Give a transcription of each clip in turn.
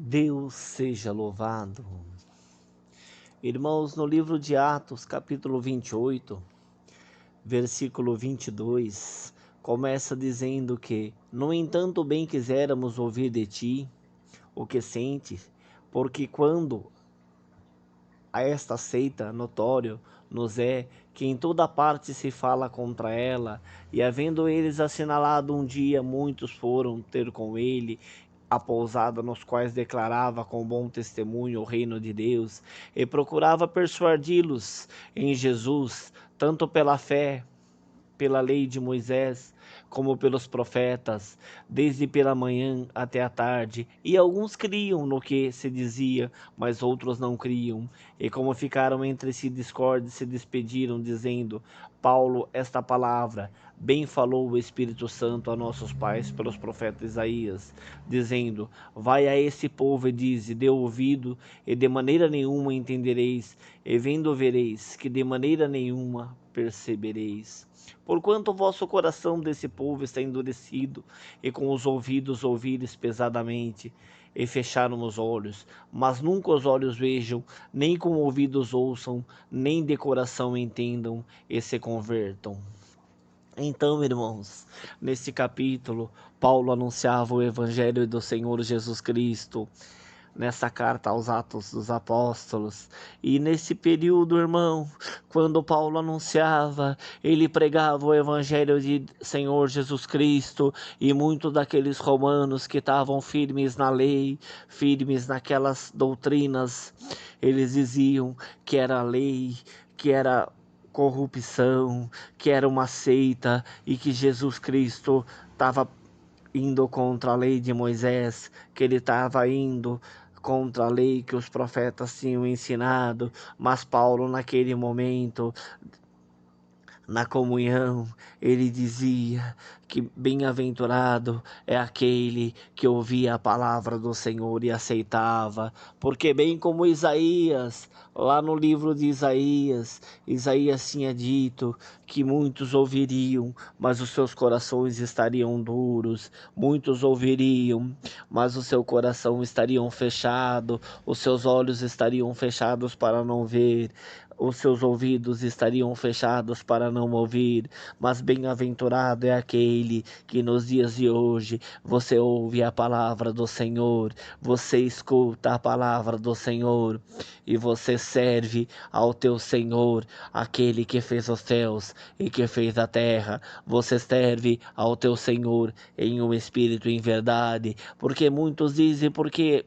Deus seja louvado. Irmãos, no livro de Atos, capítulo 28, versículo 22, começa dizendo que, no entanto, bem quiséramos ouvir de ti o que sentes, porque quando a esta seita notório nos é que em toda parte se fala contra ela, e havendo eles assinalado um dia, muitos foram ter com ele a pousada, nos quais declarava com bom testemunho o reino de Deus, e procurava persuadi-los em Jesus, tanto pela fé, pela lei de Moisés, como pelos profetas, desde pela manhã até a tarde. E alguns criam no que se dizia, mas outros não criam. E como ficaram entre si discordes, se despediram, dizendo: Paulo, esta palavra, bem falou o Espírito Santo a nossos pais pelos profetas Isaías, dizendo: Vai a esse povo e dize: dê ouvido, e de maneira nenhuma entendereis, e vendo vereis, que de maneira nenhuma percebereis. Porquanto o vosso coração desse povo está endurecido, e com os ouvidos ouvires pesadamente, e fecharam os olhos, mas nunca os olhos vejam, nem com ouvidos ouçam, nem de coração entendam, e se convertam. Então, irmãos, nesse capítulo, Paulo anunciava o Evangelho do Senhor Jesus Cristo, nessa carta aos Atos dos Apóstolos. E nesse período, irmão, quando Paulo anunciava, ele pregava o Evangelho de Senhor Jesus Cristo, e muitos daqueles romanos que estavam firmes na lei, firmes naquelas doutrinas, eles diziam que era lei, que era corrupção, que era uma seita, e que Jesus Cristo estava indo contra a lei de Moisés, que ele estava indo contra a lei que os profetas tinham ensinado. Mas Paulo, naquele momento, na comunhão, ele dizia que bem-aventurado é aquele que ouvia a palavra do Senhor e aceitava, porque bem como Isaías, lá no livro de Isaías, Isaías tinha dito que muitos ouviriam, mas os seus corações estariam duros, muitos ouviriam, mas o seu coração estariam fechado, os seus olhos estariam fechados para não ver, os seus ouvidos estariam fechados para não ouvir. Mas bem-aventurado é aquele que nos dias de hoje você ouve a palavra do Senhor, você escuta a palavra do Senhor e você serve ao teu Senhor, aquele que fez os céus e que fez a terra. Você serve ao teu Senhor em um espírito em verdade, porque muitos dizem porque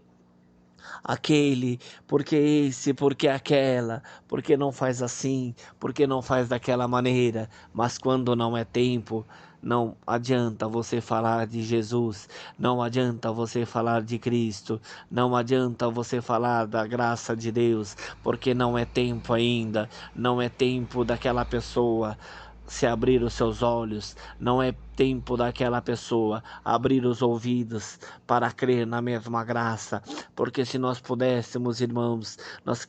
aquele, porque esse, porque aquela, porque não faz assim, porque não faz daquela maneira. Mas quando não é tempo, não adianta você falar de Jesus, não adianta você falar de Cristo, não adianta você falar da graça de Deus, porque não é tempo ainda, não é tempo daquela pessoa se abrir os seus olhos, não é tempo daquela pessoa abrir os ouvidos para crer na mesma graça, porque se nós pudéssemos, irmãos, nós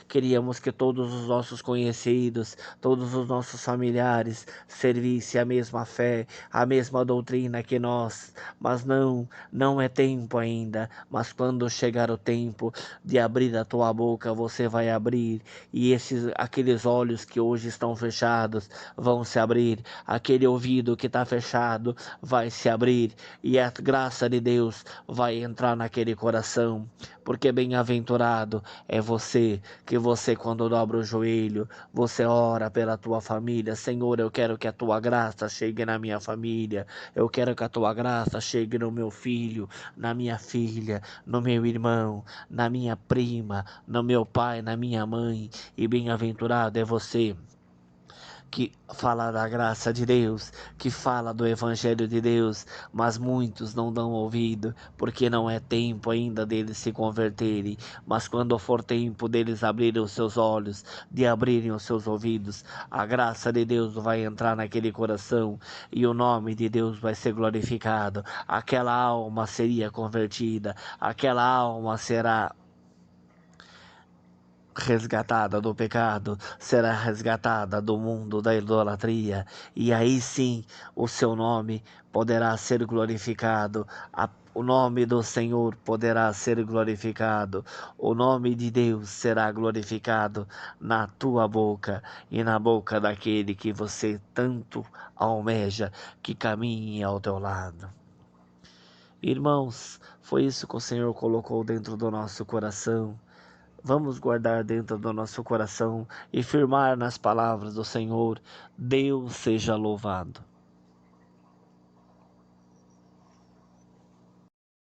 queríamos que todos os nossos conhecidos, todos os nossos familiares servissem a mesma fé, a mesma doutrina que nós, mas não é tempo ainda. Mas quando chegar o tempo de abrir a tua boca, você vai abrir, e aqueles olhos que hoje estão fechados vão se abrir, aquele ouvido que está fechado vai se abrir, e a graça de Deus vai entrar naquele coração, porque bem-aventurado é você, que você quando dobra o joelho, você ora pela tua família. Senhor, eu quero que a tua graça chegue na minha família, eu quero que a tua graça chegue no meu filho, na minha filha, no meu irmão, na minha prima, no meu pai, na minha mãe. E bem-aventurado é você que fala da graça de Deus, que fala do Evangelho de Deus, mas muitos não dão ouvido, porque não é tempo ainda deles se converterem. Mas quando for tempo deles abrirem os seus olhos, de abrirem os seus ouvidos, a graça de Deus vai entrar naquele coração e o nome de Deus vai ser glorificado. Aquela alma seria convertida, aquela alma será resgatada do pecado, será resgatada do mundo da idolatria, e aí sim o seu nome poderá ser glorificado, o nome do Senhor poderá ser glorificado, o nome de Deus será glorificado na tua boca e na boca daquele que você tanto almeja que caminhe ao teu lado. Irmãos, foi isso que o Senhor colocou dentro do nosso coração. Vamos guardar dentro do nosso coração e firmar nas palavras do Senhor. Deus seja louvado.